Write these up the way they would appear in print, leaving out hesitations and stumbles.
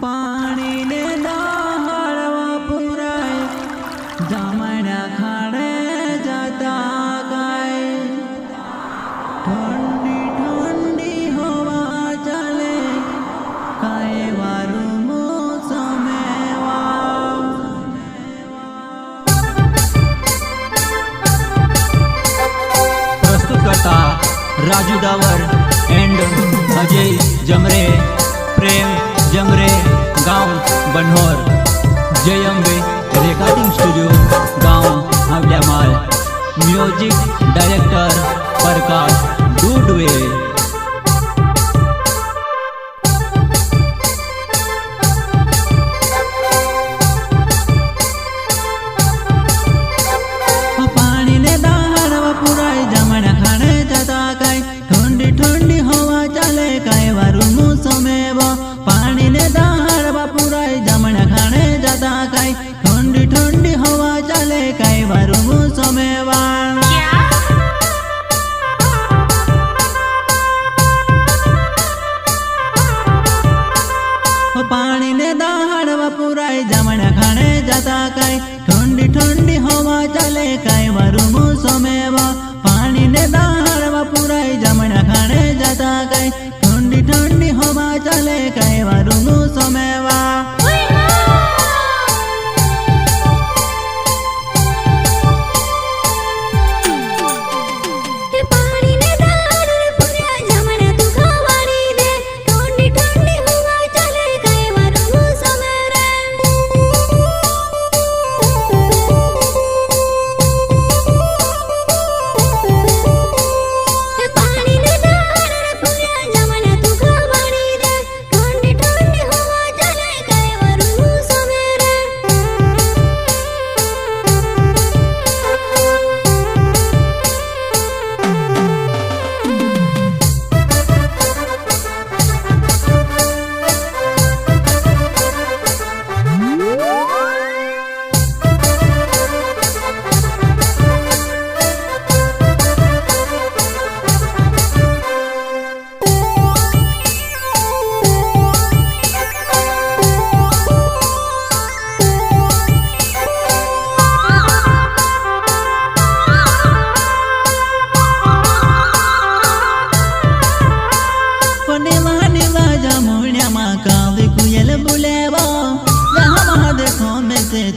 पानी ने दहाड़वा पुराय जमना खाड़े जाता गाय ठंडी ठंडी हवा चले काए वारू प्रस्तुत करता राजू डावर एंड अजय जमरे प्रेम जमरे गांव बनहोर जय अम्बे रिकॉर्डिंग स्टूडियो गांव हावल्यामाल म्यूजिक डायरेक्टर प्रकाश डूडवे। पानी ने दहाड़वा पुराय जमना खाने जाता काय ठंडी ठंडी हवा चले काय वारू मौसमेव पानी ने दहाड़वा पुराय जमना खाने जाता काय ठंडी ठंडी हवा चले काय वारू मौसमेव पानी ने दहाड़वा पुराय जमना खाने जाता काय ठंडी ठंडी हवा चले काय वारू मौसमेव पानी ने दहाड़वा पुराय जमना खाने जाता काय ठंडी ठंडी हवा चले काय वारू मौसमेव।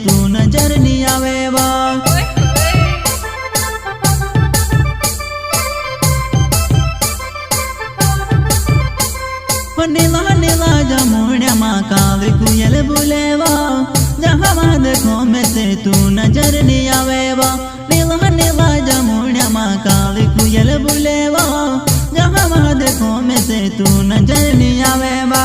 तू नजर नहीं आवेवा नीला नीला जमुनिया माँ कावे कुयल बुलेवा जहाँ वहाँ देखो में से तू नजर नहीं आवेवा नीला नीला जमुनिया माँ कावे कुयल बुलेवा जहाँ वहाँ देखो में से तू नजर नहीं आवेवा।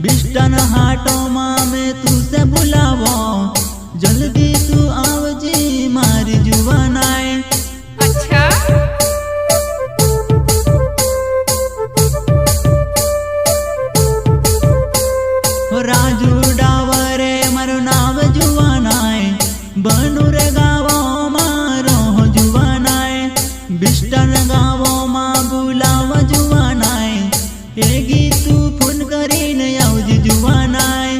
बिस्टन हाटो माँ में तुझसे बुलावो जल्दी तू आवजी मारी जुबानाए। अच्छा राजू डावरे मरो नाव जुबानाए बनूरे गावो मारो जुबानाए बिस्टन गावो माँ बुलाव जुबानाए एगी तू फोन करीने आवजी जुबानाए।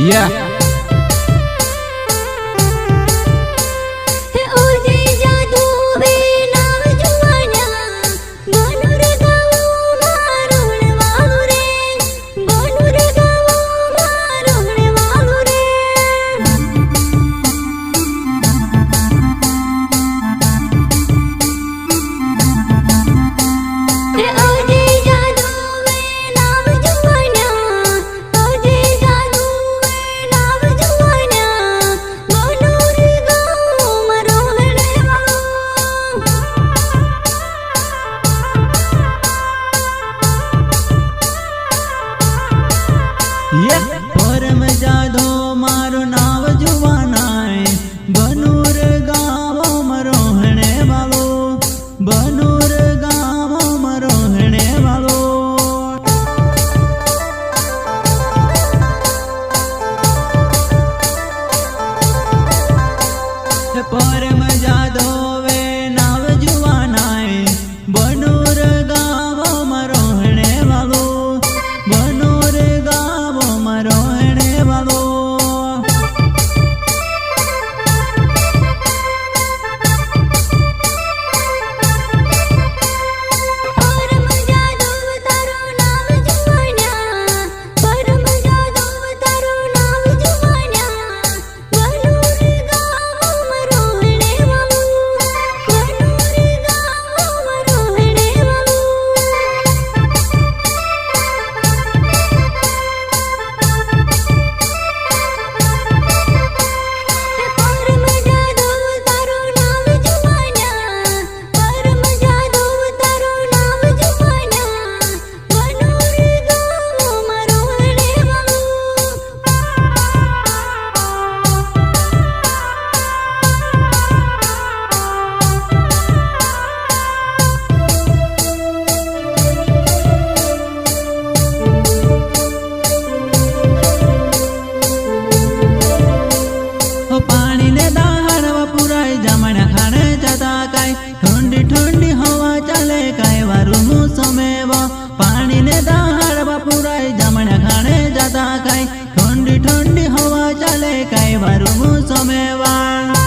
Yeah. परम जादो मारो नाव जुवानाय बनूर गावो मरोहणे वालो बनूर गावो मरोहणे वालो परम जादो वे नाव जुवानाय बनूर गावो मरोहणे वालो बनूर गावो मरोहणे वालो ठंडी ठंडी हवा चले काय वारू मोसमेवा पानी ने दाहड़वा पुराई जमना खाने जाता काय ठंडी ठंडी हवा चले काय वारू मोसमेवा।